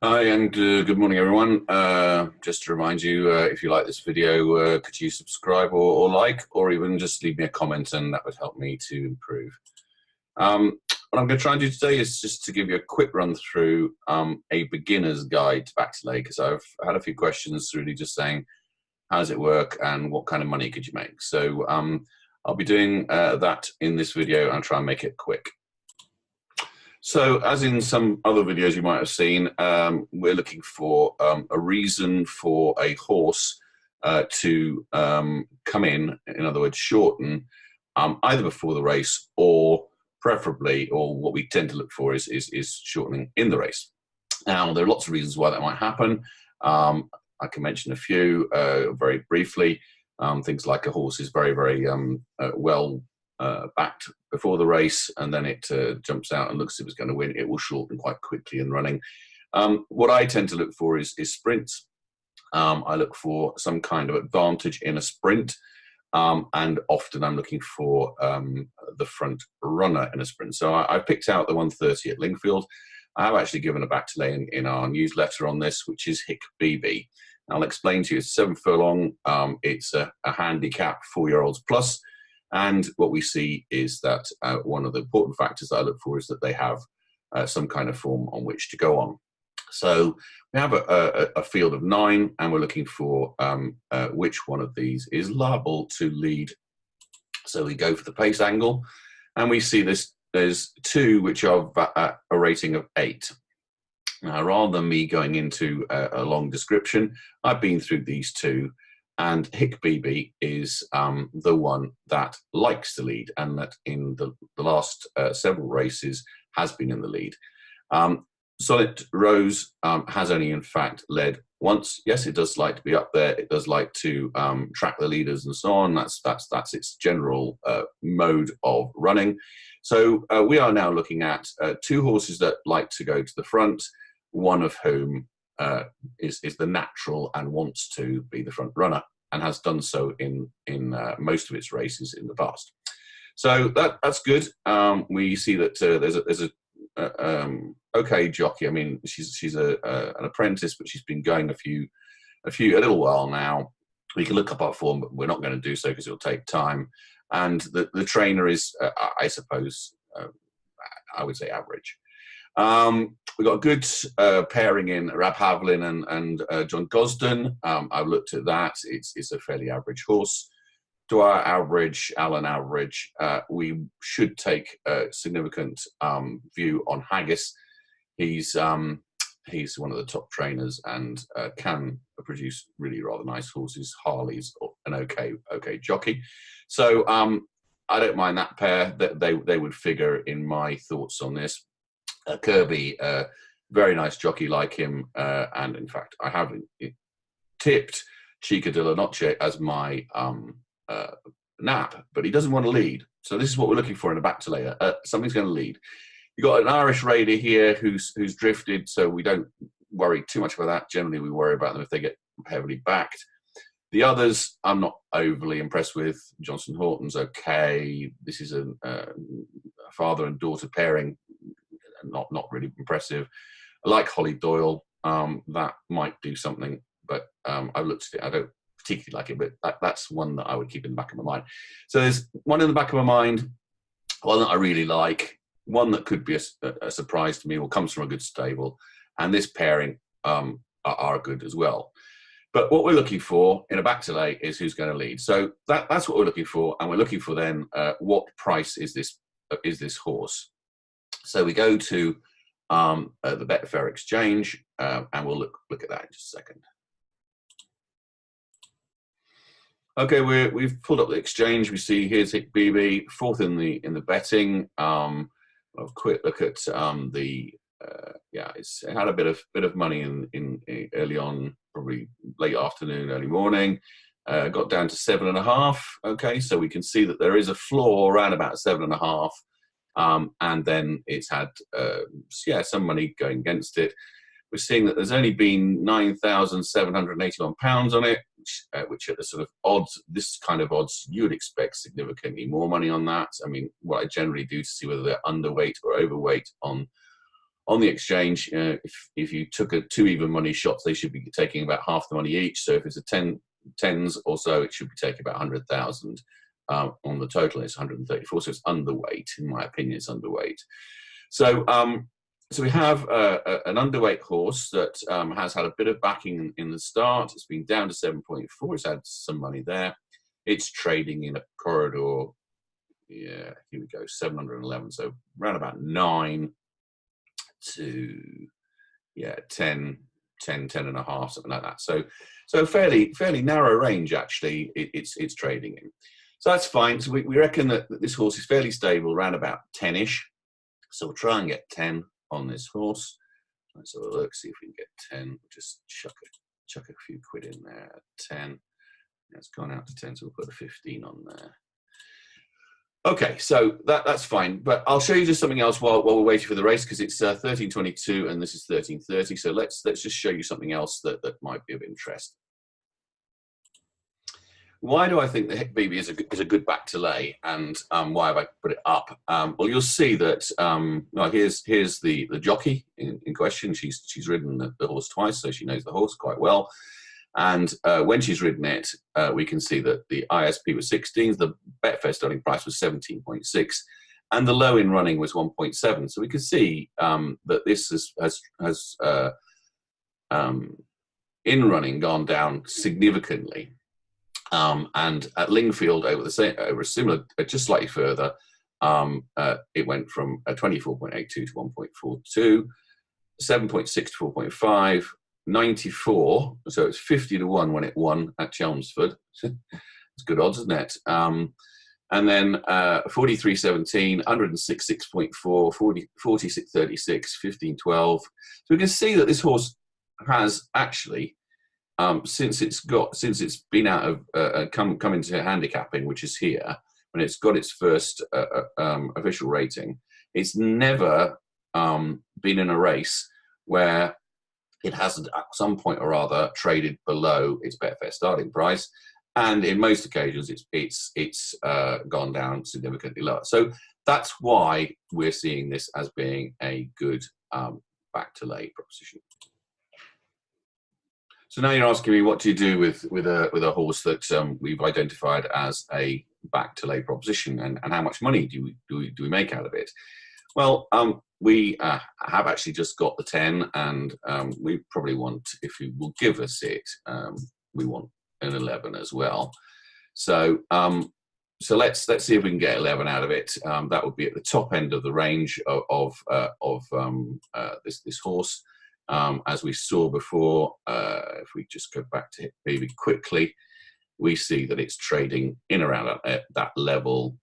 Hi and good morning, everyone. Just to remind you, if you like this video, could you subscribe or like, or even just leave me a comment, and that would help me to improve. What I'm going to try and do today is just to give you a quick run through a beginner's guide to back-to-lay, because I've had a few questions really just saying, how does it work and what kind of money could you make? So I'll be doing that in this video and try and make it quick. So, as in some other videos you might have seen, we're looking for a reason for a horse to come in other words, shorten either before the race or preferably, or what we tend to look for is shortening in the race. Now, there are lots of reasons why that might happen. I can mention a few very briefly. Things like a horse is very well backed before the race, and then it jumps out and looks as if it's going to win. It will shorten quite quickly in running. What I tend to look for is sprints. I look for some kind of advantage in a sprint, and often I'm looking for the front runner in a sprint. So I picked out the 130 at Lingfield. I have actually given a back to lay in our newsletter on this, which is Hick BB. I'll explain to you. It's 7 furlong. It's a handicap 4-year-olds plus. And what we see is that one of the important factors that I look for is that they have some kind of form on which to go on. So we have a field of 9, and we're looking for which one of these is liable to lead. So we go for the pace angle, and we see there's 2 which are at a rating of 8. Now, rather than me going into a long description, I've been through these 2. And Hick BB is the one that likes to lead, and that in the last several races has been in the lead. Sonnet Rose has only in fact led once. Yes, it does like to be up there. It does like to track the leaders and so on. That's its general mode of running. So we are now looking at 2 horses that like to go to the front, one of whom is the natural and wants to be the front runner, and has done so in most of its races in the past. So that's good. We see that there's a okay jockey. I mean, she's an apprentice, but she's been going a little while now. We can look up our form, but we're not going to do so because it'll take time. And the trainer is, I suppose, I would say average. We've got a good pairing in Rab Havlin and John Gosden. I've looked at that. It's a fairly average horse. To our average, Alan average, we should take a significant view on Haggis. He's one of the top trainers and can produce really rather nice horses. Harley's an okay jockey. So I don't mind that pair. That they would figure in my thoughts on this. Kirby, very nice jockey like him, and in fact, I have tipped Chica de la Noche as my nap, but he doesn't want to lead. So this is what we're looking for in a back to layer. Something's going to lead. You've got an Irish raider here who's drifted, so we don't worry too much about that. Generally, we worry about them if they get heavily backed. The others, I'm not overly impressed with. Johnson Horton's okay. This is a father and daughter pairing. Not really impressive. I like Holly Doyle. That might do something, but I've looked at it. I don't particularly like it, but that's one that I would keep in the back of my mind. So there's one in the back of my mind, one that I really like, one that could be a surprise to me or comes from a good stable, and this pairing are good as well. But what we're looking for in a back to lay is who's going to lead. So that's what we're looking for, and we're looking for then what price is this horse. So we go to the Betfair exchange, and we'll look at that in just a second. Okay, we've pulled up the exchange. We see here's Hick BB, 4th in the betting. A quick look at it had a bit of money in early on, probably late afternoon, early morning. Got down to 7.5. Okay, so we can see that there is a floor around about 7.5. And then it's had some money going against it. We're seeing that there's only been £9,781 on it, which at the sort of odds, this kind of odds, you would expect significantly more money on that. I mean, what I generally do to see whether they're underweight or overweight on On the exchange, if you took two even money shots, they should be taking about half the money each. So if it's a tens or so, it should be taking about 100,000 on the total. It's 134, so it's underweight. In my opinion, it's underweight. So so we have an underweight horse that has had a bit of backing in the start. It's been down to 7.4. It's had some money there. It's trading in a corridor. Yeah, here we go, 711. So around about 9 to 10 and a half, something like that. So fairly narrow range actually. It's trading in. So that's fine. So we reckon that this horse is fairly stable, around about 10ish. So we'll try and get 10 on this horse. Let's have a look, see if we can get 10. Just chuck a few quid in there. 10. It's gone out to 10, so we'll put a 15 on there. Okay, so that's fine. But I'll show you just something else while we're waiting for the race, because it's 13:22 and this is 13:30. So let's just show you something else that might be of interest. Why do I think the BB is a good back to lay, and why have I put it up? Well, you'll see that well, here's the jockey in question. She's ridden the horse twice, so she knows the horse quite well. And when she's ridden it, we can see that the ISP was 16, the Betfair starting price was 17.6, and the low in running was 1.7. So we can see that this has in running gone down significantly. And at Lingfield over a similar, just slightly further, it went from 24.82 to 1.42, 7.6 to 4.5, 94. So it's 50 to 1 when it won at Chelmsford. It's good odds, isn't it? And then 43.17, 106.6.4, 46.36, 15.12. So we can see that this horse has actually, since it's been out of come into handicapping, which is here, when it's got its first official rating, it's never been in a race where it hasn't at some point or other traded below its Betfair starting price, and in most occasions it's gone down significantly lower. So that's why we're seeing this as being a good back to lay proposition. So now you're asking me, what do you do with a horse that we've identified as a back to lay proposition, and how much money do we make out of it? Well, we have actually just got the 10, and we probably want, if you will give us it, we want an 11 as well. So so let's see if we can get 11 out of it. That would be at the top end of the range of this horse. As we saw before, if we just go back to Baby quickly, we see that it's trading in around that level.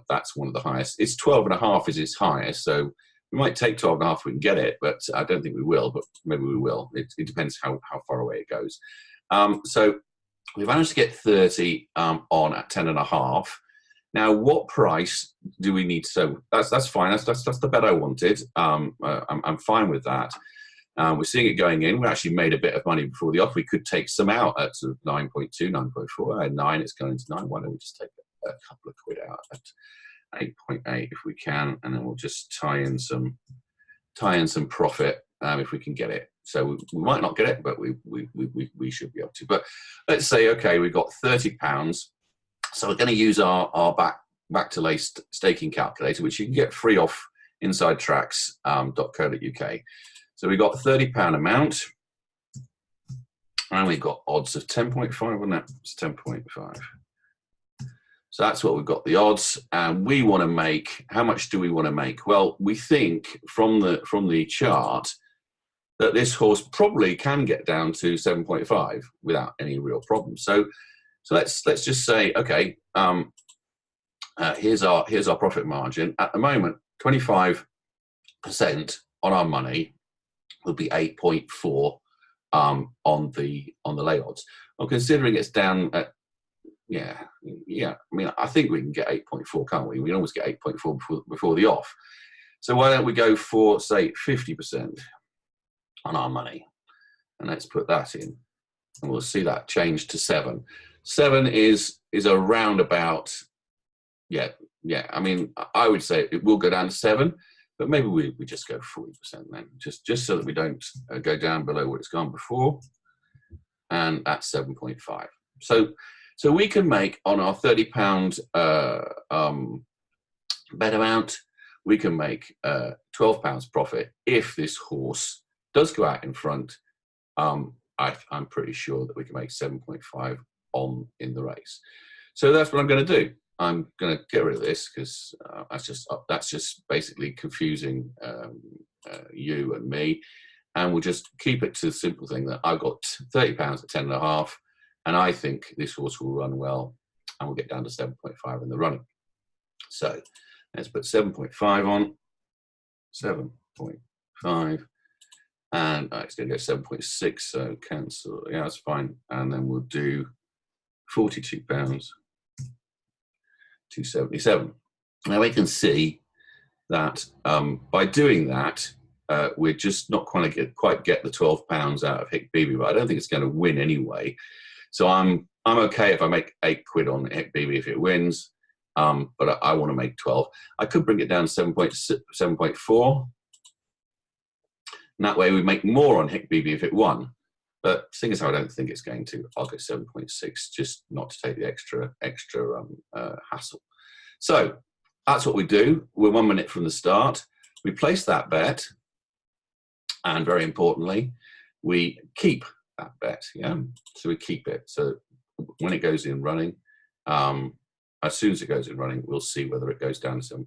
That's one of the highest. It's 12.5 is its highest, so we might take 12.5 if we can get it, but I don't think we will, but maybe we will. It depends how far away it goes. So we've managed to get 30 on at 10.5. Now, what price do we need? So that's fine. That's the bet I wanted. I'm fine with that. We're seeing it going in. We actually made a bit of money before the off. We could take some out at sort of 9.2, 9.4. 9, it's going into 9. Why don't we just take a couple of quid out at 8.8 if we can, and then we'll just tie in some profit if we can get it. So we might not get it, but we should be able to. But let's say, okay, we've got £30. So we're going to use our back to lay staking calculator, which you can get free off insidetracks.co.uk. So we've got £30 amount, and we've got odds of 10.5, wasn't it? It's 10.5. So that's what we've got, the odds, and we want to make, how much do we want to make? Well, we think from the chart that this horse probably can get down to 7.5 without any real problem. So let's just say, okay, here's our profit margin. At the moment, 25% on our money would be 8.4 on the lay odds. Well, considering it's down at, yeah. I mean, I think we can get 8.4, can't we? We can almost get 8.4 before the off. So why don't we go for, say, 50% on our money? And let's put that in, and we'll see that change to 7. 7 is around about, yeah. I mean, I would say it will go down to 7. but maybe we just go 40% then, just so that we don't go down below what it's gone before, and that's 7.5. So we can make on our £30 bet amount, we can make £12 profit if this horse does go out in front. I'm pretty sure that we can make 7.5 on in the race. So that's what I'm going to do. I'm going to get rid of this because that's just basically confusing you and me, and we'll just keep it to the simple thing that I've got £30 at 10.5, and I think this horse will run well, and we'll get down to 7.5 in the running. So let's put 7.5 on, 7.5, and it's going to go 7.6, so cancel. Yeah, that's fine. And then we'll do £42, 277. Now we can see that by doing that, we're just not quite get the £12 out of Hick BB, but I don't think it's going to win anyway. So I'm okay if I make £8 on Hick BB if it wins, but I want to make 12. I could bring it down to 7.4. And that way we make more on Hick BB if it won. But seeing as how I don't think it's going to, I'll go 7.6, just not to take the extra hassle. So that's what we do. We're 1 minute from the start. We place that bet, and very importantly, we keep that bet. Yeah, so we keep it. So when it goes in running, as soon as it goes in running, we'll see whether it goes down to 7.